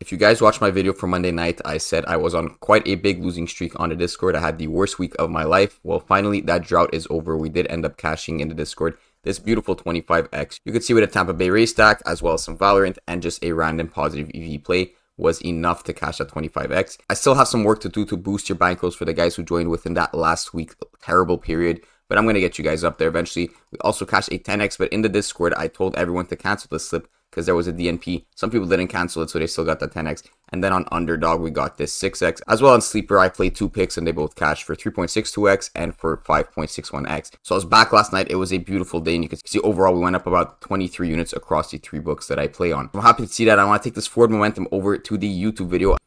If you guys watched my video from Monday night, I said I was on quite a big losing streak on the Discord. I had the worst week of my life. Well, finally, that drought is over. We did end up cashing in the Discord this beautiful 25x. You could see with a Tampa Bay Rays stack, as well as some Valorant, and just a random positive EV play was enough to cash that 25x. I still have some work to do to boost your bankroll for the guys who joined within that last week terrible period, but I'm going to get you guys up there eventually. We also cashed a 10x, but in the Discord, I told everyone to cancel the slip because there was a DNP. Some people didn't cancel it, so they still got that 10x. And then on Underdog, we got this 6x. As well on Sleeper, I played 2 picks and they both cashed for 3.62x and for 5.61x. So I was back last night. It was a beautiful day, and you can see overall we went up about 23 units across the 3 books that I play on. I'm happy to see that. I want to take this forward momentum over to the YouTube video.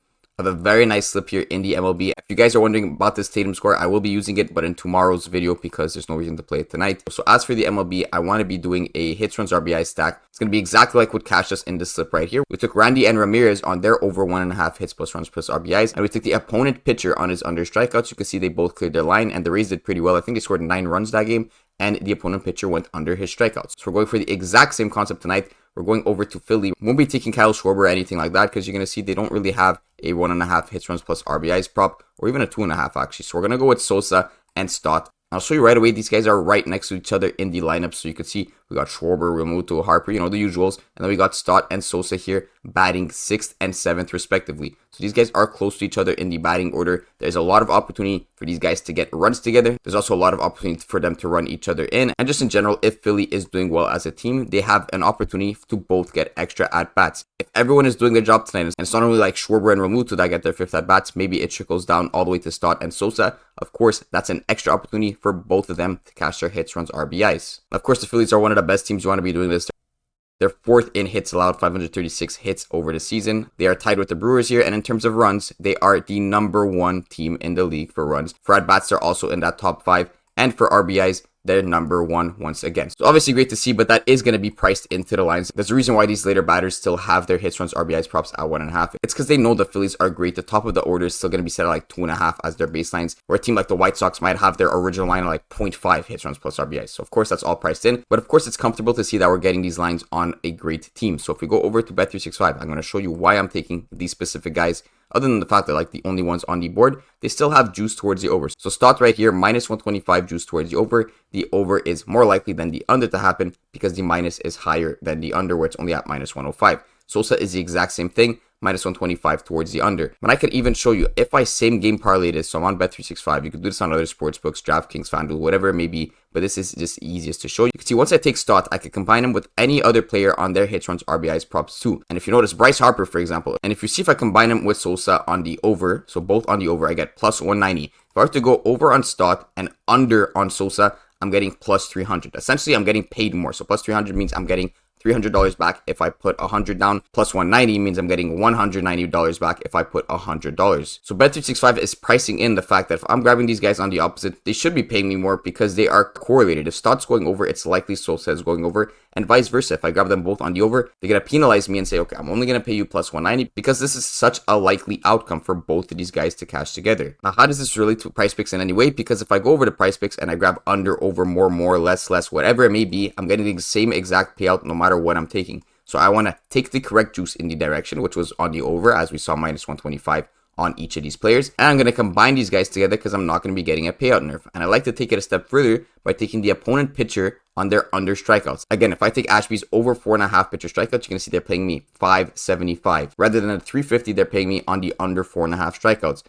I have a very nice slip here in the MLB. If you guys are wondering about this Tatum score, I will be using it, but in tomorrow's video because there's no reason to play it tonight. So as for the MLB, I want to be doing a hits, runs, RBI stack. It's going to be exactly like what cashed us in this slip right here. We took Randy and Ramirez on their over 1.5 hits plus runs plus RBIs, and we took the opponent pitcher on his under strikeouts. You can see they both cleared their line, and the Rays did pretty well. I think they scored 9 runs that game, and the opponent pitcher went under his strikeouts. So we're going for the exact same concept tonight. We're going over to Philly. We won't be taking Kyle Schwarber or anything like that because you're going to see they don't really have a 1.5 hits, runs plus RBIs prop, or even a 2.5 actually. So we're going to go with Sosa and Stott. I'll show you right away. These guys are right next to each other in the lineup. So you can see we got Schwarber, Realmuto, Harper, you know, the usuals. And then we got Stott and Sosa here batting 6th and 7th respectively. So these guys are close to each other in the batting order. There's a lot of opportunity for these guys to get runs together. There's also a lot of opportunity for them to run each other in. And just in general, if Philly is doing well as a team, they have an opportunity to both get extra at-bats. If everyone is doing their job tonight, and it's not only like Schwarber and Realmuto that get their 5th at-bats, maybe it trickles down all the way to Stott and Sosa. Of course, that's an extra opportunity for both of them to cash their hits, runs, RBIs. Of course, the Phillies are one of the best teams you want to be doing this. They're 4th in hits allowed, 536 hits over the season. They are tied with the Brewers here, and in terms of runs, they are the #1 team in the league for runs. For at-bats, they're also in that top 5, and for RBIs, they're #1 once again. So obviously great to see, but that is going to be priced into the lines. There's a reason why these later batters still have their hits, runs, RBIs props at 1.5. It's because they know the Phillies are great. The top of the order is still going to be set at like 2.5 as their baselines, where a team like the White Sox might have their original line at like 0.5 hits, runs, plus RBIs. So of course that's all priced in, but of course it's comfortable to see that we're getting these lines on a great team. So if we go over to Bet365, I'm going to show you why I'm taking these specific guys. Other than the fact that like the only ones on the board, they still have juice towards the over. So Stott right here, -125 juice towards the over. The over is more likely than the under to happen because the minus is higher than the under, where it's only at -105. Sosa is the exact same thing, -125 towards the under. But I could even show you if I same game parlay this. So I'm on Bet365. You could do this on other sports books, DraftKings, FanDuel, whatever it may be. But this is just easiest to show. You can see once I take Stott, I could combine him with any other player on their hits, runs, RBIs props too. And if you notice, Bryce Harper, for example, and if you see if I combine him with Sosa on the over, so both on the over, I get +190. If I were to go over on Stott and under on Sosa, I'm getting +300. Essentially, I'm getting paid more. So +300 means I'm getting $300 back if I put 100 down. +190 means I'm getting $190 back if I put $100. So Bet365 is pricing in the fact that if I'm grabbing these guys on the opposite, they should be paying me more because they are correlated. If Stott's going over, it's likely Sosa is going over, and vice versa. If I grab them both on the over, they're going to penalize me and say, okay, I'm only going to pay you +190 because this is such a likely outcome for both of these guys to cash together. Now, how does this relate to Prizepicks in any way? Because if I go over to Prizepicks and I grab under, over, more, less, whatever it may be, I'm getting the same exact payout no matter what I'm taking. So I want to take the correct juice in the direction, which was on the over, as we saw -125 on each of these players. And I'm going to combine these guys together because I'm not going to be getting a payout nerf. And I like to take it a step further by taking the opponent pitcher on their under strikeouts. Again, if I take Ashby's over 4.5 pitcher strikeouts, you're going to see they're paying me $575. Rather than a $350, they're paying me on the under 4.5 strikeouts.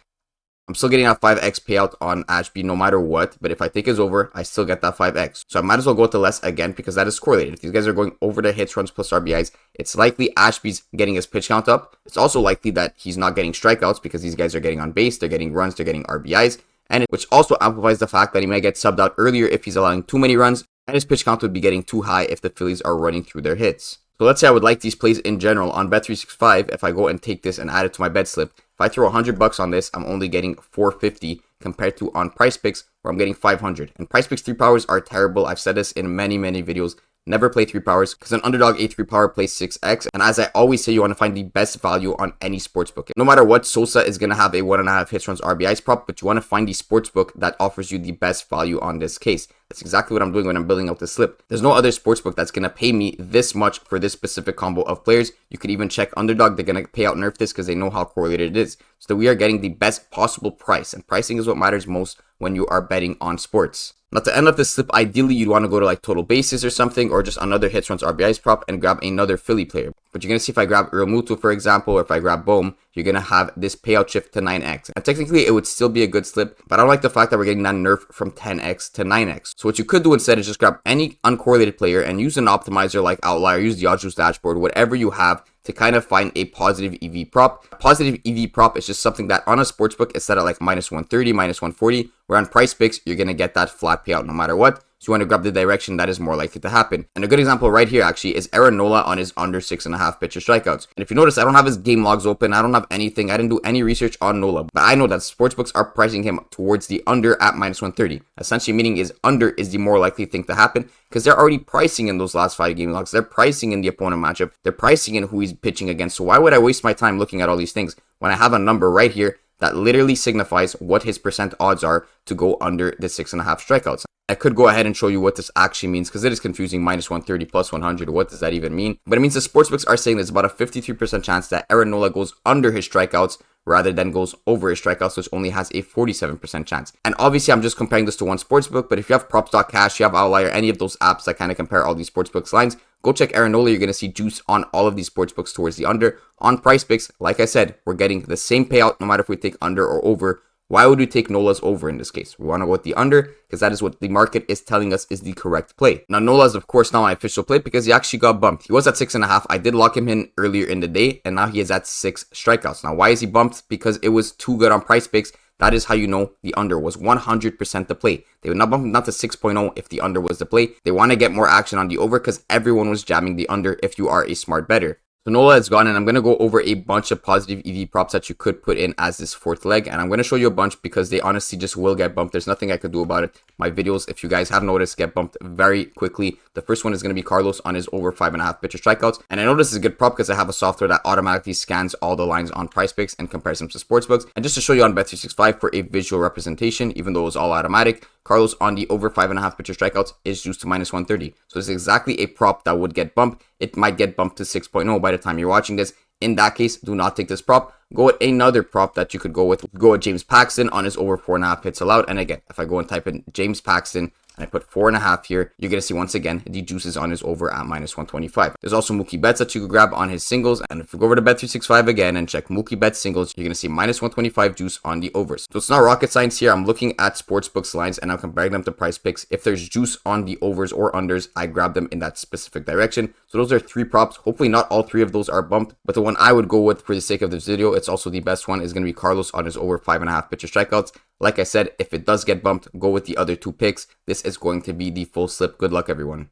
I'm still getting a 5x payout on Ashby no matter what, but if I take his over, I still get that 5x. So I might as well go to less again because that is correlated. If these guys are going over the hits, runs, plus RBIs, it's likely Ashby's getting his pitch count up. It's also likely that he's not getting strikeouts because these guys are getting on base, they're getting runs, they're getting RBIs, and which also amplifies the fact that he might get subbed out earlier if he's allowing too many runs, and his pitch count would be getting too high if the Phillies are running through their hits. So let's say I would like these plays in general on Bet365. If I go and take this and add it to my bet slip, if I throw $100 on this, I'm only getting $450 compared to on Prizepicks where I'm getting $500. And Prizepicks 3 powers are terrible. I've said this in many videos. never play 3 powers because an underdog A3 power plays 6x. And as I always say, you want to find the best value on any sportsbook. No matter what, Sosa is going to have a 1.5 hits runs RBIs prop, but you want to find the sportsbook that offers you the best value on this case. That's exactly what I'm doing when I'm building out the slip. There's no other sportsbook that's going to pay me this much for this specific combo of players. You could even check underdog. They're going to pay out nerf this because they know how correlated it is. So that we are getting the best possible price. And pricing is what matters most when you are betting on sports. Now, to end up this slip, ideally you'd want to go to like total bases or something, or just another hits runs RBIs prop and grab another Philly player. But you're going to see if I grab Realmuto, for example, or if I grab Bohm, you're going to have this payout shift to 9x. And technically it would still be a good slip, but I don't like the fact that we're getting that nerf from 10x to 9x. So what you could do instead is just grab any uncorrelated player and use an optimizer like Outlier, use the OddsJuice dashboard, whatever you have, to kind of find a positive EV prop. A positive EV prop is just something that on a sportsbook is set at like -130, -140, where on Prizepicks, you're going to get that flat payout no matter what. So you want to grab the direction that is more likely to happen. And a good example right here actually is Aaron Nola on his under 6.5 pitcher strikeouts. And if you notice, I don't have his game logs open. I don't have anything. I didn't do any research on Nola. But I know that sportsbooks are pricing him towards the under at -130. Essentially meaning is under is the more likely thing to happen because they're already pricing in those last 5 game logs. They're pricing in the opponent matchup. They're pricing in who he's pitching against. So why would I waste my time looking at all these things when I have a number right here that literally signifies what his percent odds are to go under the 6.5 strikeouts? I could go ahead and show you what this actually means because it is confusing. -130 plus 100. What does that even mean? But it means the sportsbooks are saying there's about a 53% chance that Aaron Nola goes under his strikeouts rather than goes over his strikeouts, which only has a 47% chance. And obviously, I'm just comparing this to one sportsbook, but if you have props.cash, you have Outlier, any of those apps that kind of compare all these sportsbooks lines, go check Aaron Nola. You're going to see juice on all of these sportsbooks towards the under. On Prizepicks, like I said, we're getting the same payout no matter if we take under or over. Why would we take Nola's over in this case? We want to go with the under because that is what the market is telling us is the correct play. Now, Nola is, of course, not my official play because he actually got bumped. He was at 6.5. I did lock him in earlier in the day, and now he is at 6 strikeouts. Now, why is he bumped? Because it was too good on Prizepicks. That is how you know the under was 100% the play. They would not bump him down to 6.0 if the under was the play. They want to get more action on the over because everyone was jamming the under if you are a smart bettor. So Nola is gone, and I'm going to go over a bunch of positive EV props that you could put in as this fourth leg. And I'm going to show you a bunch because they honestly just will get bumped. There's nothing I could do about it. My videos, if you guys have noticed, get bumped very quickly. The first one is going to be Carlos on his over 5.5 pitcher strikeouts. And I know this is a good prop because I have a software that automatically scans all the lines on Prizepicks and compares them to sportsbooks. And just to show you on Bet365 for a visual representation, even though it was all automatic, Carlos on the over 5.5 pitcher strikeouts is juiced to -130. So it's exactly a prop that would get bumped. It might get bumped to 6.0 by the time you're watching this. In that case, do not take this prop. Go with another prop that you could go with. Go with James Paxton on his over 4.5 hits allowed. And again, if I go and type in James Paxton and I put 4.5 here, you're going to see once again the juices on his over at -125. There's also Mookie Betts that you could grab on his singles. And if you go over to Bet365 again and check Mookie Betts singles, you're going to see -125 juice on the overs. So it's not rocket science here. I'm looking at sportsbooks lines and I'm comparing them to Prizepicks. If there's juice on the overs or unders, I grab them in that specific direction. So those are 3 props. Hopefully not all 3 of those are bumped, but the one I would go with for the sake of this video, it's also the best one, is going to be Carlos on his over 5.5 pitcher strikeouts. Like I said, if it does get bumped, go with the other 2 picks. This is going to be the full slip. Good luck, everyone.